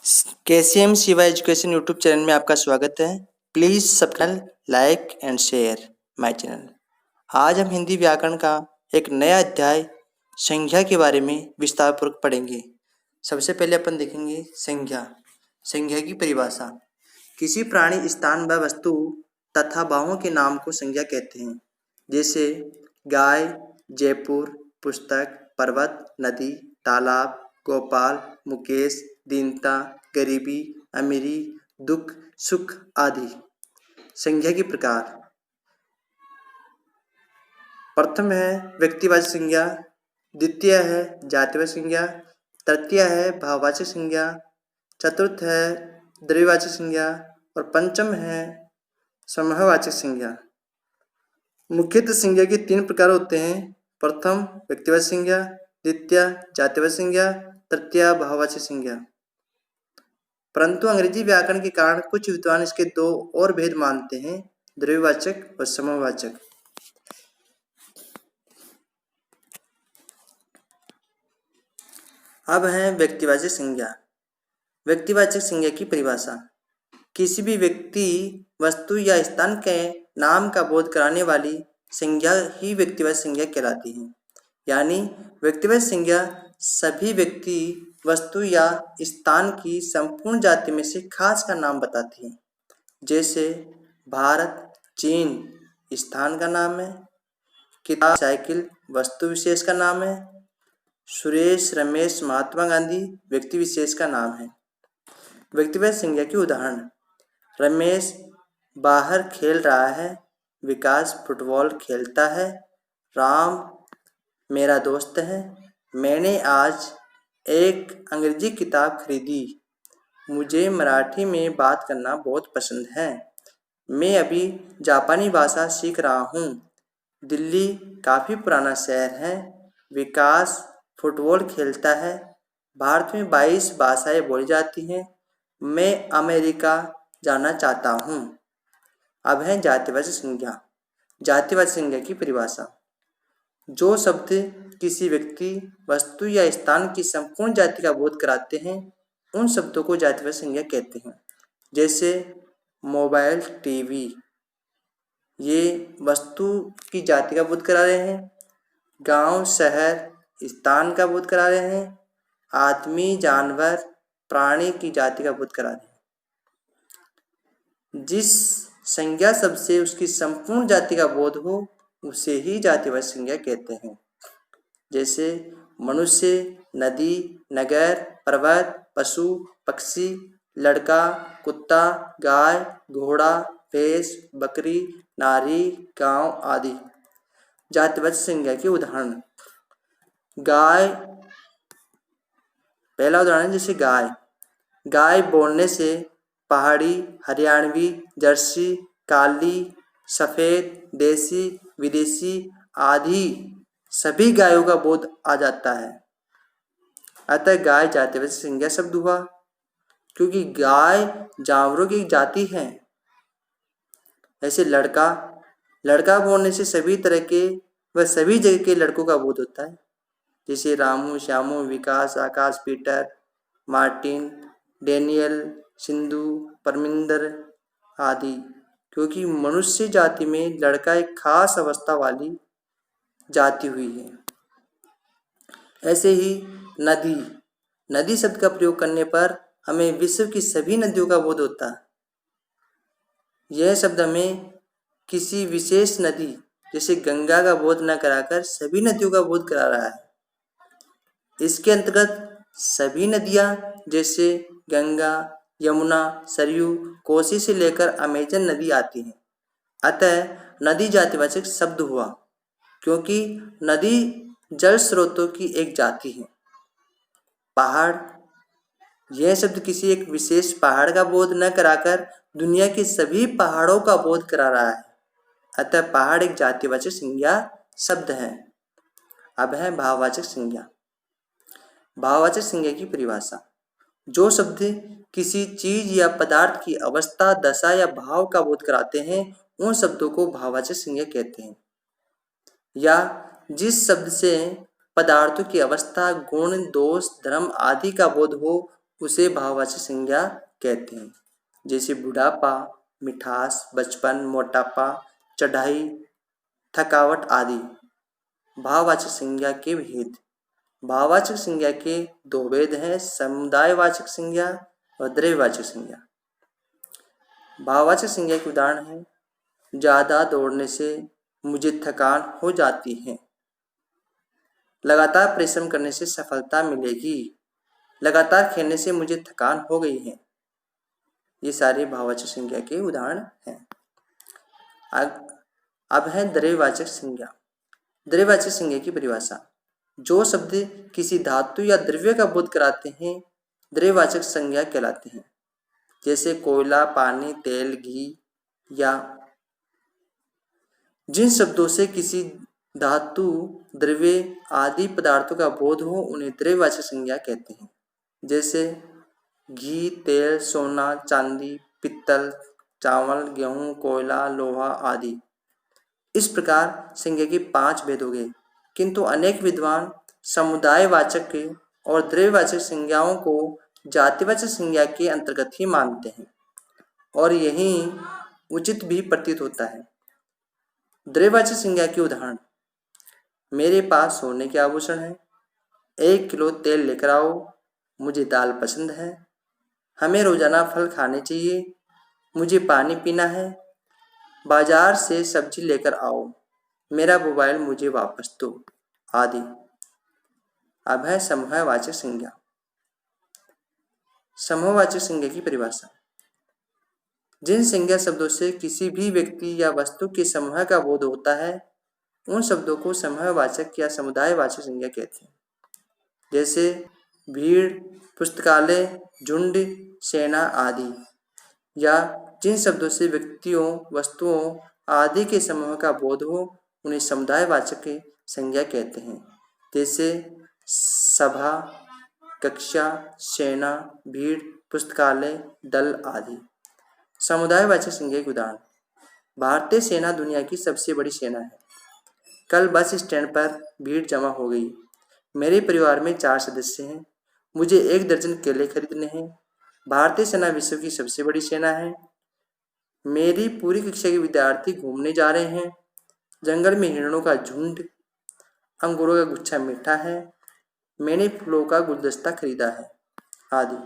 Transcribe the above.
KCM Shiva education YouTube channel में आपका स्वागत है। Please subscribe, like and share my channel. आज हम हिंदी व्याकरण का एक नया अध्याय संज्ञा के बारे में विस्तारपूर्वक पढ़ेंगे। सबसे पहले अपन देखेंगे संज्ञा। संज्ञा की परिभाषा। किसी प्राणी, स्थान व वस्तु तथा भावों के नाम को संज्ञा कहते हैं। जैसे गाय, जयपुर, पुस्तक, पर्वत, नदी, तालाब, गोपाल, मुकेश, दीनता, गरीबी, अमीरी, दुख, सुख आदि। संज्ञा के प्रकार। प्रथम है व्यक्तिवाचक संज्ञा, द्वितीय है जातिवाचक संज्ञा, तृतीय है भाववाचक संज्ञा, चतुर्थ है द्रव्यवाचक संज्ञा और पंचम है समूहवाचक संज्ञा। मुख्यतः संज्ञा के 3 प्रकार होते हैं। प्रथम व्यक्तिवाचक संज्ञा, द्वितीय जातिवाचक संज्ञा, तृतीय भाववाचक संज्ञा। परंतु अंग्रेजी व्याकरण के कारण कुछ विद्वान इसके 2 और भेद मानते हैं, द्रव्यवाचक और समूहवाचक। अब है व्यक्तिवाचक संज्ञा। व्यक्तिवाचक संज्ञा की परिभाषा। किसी भी व्यक्ति, वस्तु या स्थान के नाम का बोध कराने वाली संज्ञा ही व्यक्तिवाचक संज्ञा कहलाती है। यानी व्यक्तिवाचक संज्ञा सभी व्यक्ति, वस्तु या स्थान की संपूर्ण जाति में से खास का नाम बताती है। जैसे भारत, चीन स्थान का नाम है, किताब, साइकिल वस्तु विशेष का नाम है, सुरेश, रमेश, महात्मा गांधी व्यक्ति विशेष का नाम है। व्यक्तिवाचक संज्ञा के उदाहरण। रमेश बाहर खेल रहा है, विकास फुटबॉल खेलता है, राम मेरा दोस्त है, मैंने आज एक अंग्रेजी किताब खरीदी, मुझे मराठी में बात करना बहुत पसंद है, मैं अभी जापानी भाषा सीख रहा हूँ, दिल्ली काफ़ी पुराना शहर है, विकास फुटबॉल खेलता है, भारत में 22 भाषाएं बोली जाती हैं, मैं अमेरिका जाना चाहता हूँ। अब है जातिवाचक संज्ञा। जातिवाचक संज्ञा की परिभाषा। जो शब्द किसी व्यक्ति, वस्तु या स्थान की संपूर्ण जाति का बोध कराते हैं, उन शब्दों को जातिवाचक संज्ञा कहते हैं। जैसे मोबाइल, टीवी, ये वस्तु की जाति का बोध करा रहे हैं। गांव, शहर स्थान का बोध करा रहे हैं। आदमी, जानवर, प्राणी की जाति का बोध करा रहे हैं। जिस संज्ञा शब्द से उसकी संपूर्ण जाति का बोध हो, उसे ही जातिवाचक संज्ञा कहते हैं। जैसे मनुष्य, नदी, नगर, पर्वत, पशु, पक्षी, लड़का, कुत्ता, गाय, घोड़ा, भैंस, बकरी, नारी, गांव आदि। जातिवाचक संज्ञा के उदाहरण। गाय, पहला उदाहरण जैसे गाय। गाय बोलने से पहाड़ी, हरियाणवी, जर्सी, काली, सफ़ेद, देसी, विदेशी आदि सभी गायों का बोध आ जाता है। अतः गाय जातिवाचक संज्ञा शब्द हुआ, क्योंकि गाय जानवरों की जाति है। ऐसे लड़का, लड़का बोलने से सभी तरह के व सभी जगह के लड़कों का बोध होता है। जैसे Ramu, Shyamu, Vikas, Akash, Peter, Martin, Daniel, Sindhu, Parminder आदि। क्योंकि मनुष्य जाति में लड़का एक खास अवस्था वाली जाति हुई है। ऐसे ही नदी। नदी शब्द का प्रयोग करने पर हमें विश्व की सभी नदियों का बोध होता है। यह शब्द हमें किसी विशेष नदी जैसे गंगा का बोध न कराकर सभी नदियों का बोध करा रहा है। इसके अंतर्गत सभी नदियाँ जैसे गंगा, यमुना, सरयू, कोसी से लेकर अमेजन नदी आती हैं। अतः नदी जातिवाचक शब्द हुआ, क्योंकि नदी जल स्रोतों की एक जाति है। पहाड़। यह शब्द किसी एक विशेष पहाड़ का बोध न कराकर दुनिया के सभी पहाड़ों का बोध करा रहा है। अतः पहाड़ एक जातिवाचक संज्ञा शब्द है। अब है भाववाचक संज्ञा। भाववाचक संज्ञा की परिभाषा। जो शब्द किसी चीज या पदार्थ की अवस्था, दशा या भाव का बोध कराते हैं, उन शब्दों को भाववाचक संज्ञा कहते हैं। या जिस शब्द से पदार्थों की अवस्था, गुण, दोष, धर्म आदि का बोध हो, उसे भाववाचक संज्ञा कहते हैं। जैसे बुढ़ापा, मिठास, बचपन, मोटापा, चढ़ाई, थकावट आदि। भाववाचक संज्ञा के भेद। भाववाचक संज्ञा के दो भेद हैं, समुदायवाचक संज्ञा और द्रव्यवाचक संज्ञा। भाववाचक संज्ञा के उदाहरण हैं, ज़्यादा दौड़ने से मुझे थकान हो जाती है। लगातार परिश्रम करने से सफलता मिलेगी। लगातार खेलने से मुझे थकान हो गई है। ये सारे भाववाचक संज्ञा के उदाहरण हैं। अब है द्रव्यवाचक संज्ञा। द्रव्यवाचक संज्ञा की परिभाषा। जो शब्द किसी धातु या द्रव्य का बोध कराते हैं द्रव्यवाचक संज्ञा कहलाते हैं। जैसे कोयला, पानी, तेल, घी। या जिन शब्दों से किसी धातु, द्रव्य आदि पदार्थों का बोध हो उन्हें द्रव्यवाचक संज्ञा कहते हैं। जैसे घी, तेल, सोना, चांदी, पित्तल, चावल, गेहूं, कोयला, लोहा आदि। इस प्रकार संज्ञा के 5 भेद हो गए, किंतु अनेक विद्वान समुदायवाचक और द्रव्यवाचक संज्ञाओं को जातिवाचक संज्ञा के अंतर्गत ही मानते हैं और यही उचित भी प्रतीत होता है। द्रव्यवाचक संज्ञा के उदाहरण, मेरे पास सोने के आभूषण हैं, 1 किलो तेल लेकर आओ, मुझे दाल पसंद है, हमें रोजाना फल खाने चाहिए, मुझे पानी पीना है, बाजार से सब्जी लेकर आओ, मेरा मोबाइल मुझे वापस दो आदि। अब है समूहवाचक संज्ञा। समूहवाचक संज्ञा की परिभाषा। जिन संज्ञा शब्दों से किसी भी व्यक्ति या वस्तु के समूह का बोध होता है उन शब्दों को समूहवाचक या समुदायवाचक संज्ञा कहते हैं। जैसे भीड़, पुस्तकालय, झुंड, सेना आदि। या जिन शब्दों से व्यक्तियों, वस्तुओं आदि के समूह का बोध हो उन्हें समुदायवाचक संज्ञा कहते हैं। जैसे सभा, कक्षा, सेना, भीड़, पुस्तकालय, दल आदि। समुदायवाचक संज्ञा के उदाहरण, भारतीय सेना दुनिया की सबसे बड़ी सेना है। कल बस स्टैंड पर भीड़ जमा हो गई। मेरे परिवार में 4 सदस्य हैं। मुझे 1 दर्जन केले खरीदने हैं। भारतीय सेना विश्व की सबसे बड़ी सेना है। मेरी पूरी कक्षा के विद्यार्थी घूमने जा रहे हैं। जंगल में हिरणों का झुंड। अंगूरों का गुच्छा मीठा है। मैंने फूलों का गुलदस्ता खरीदा है आदि।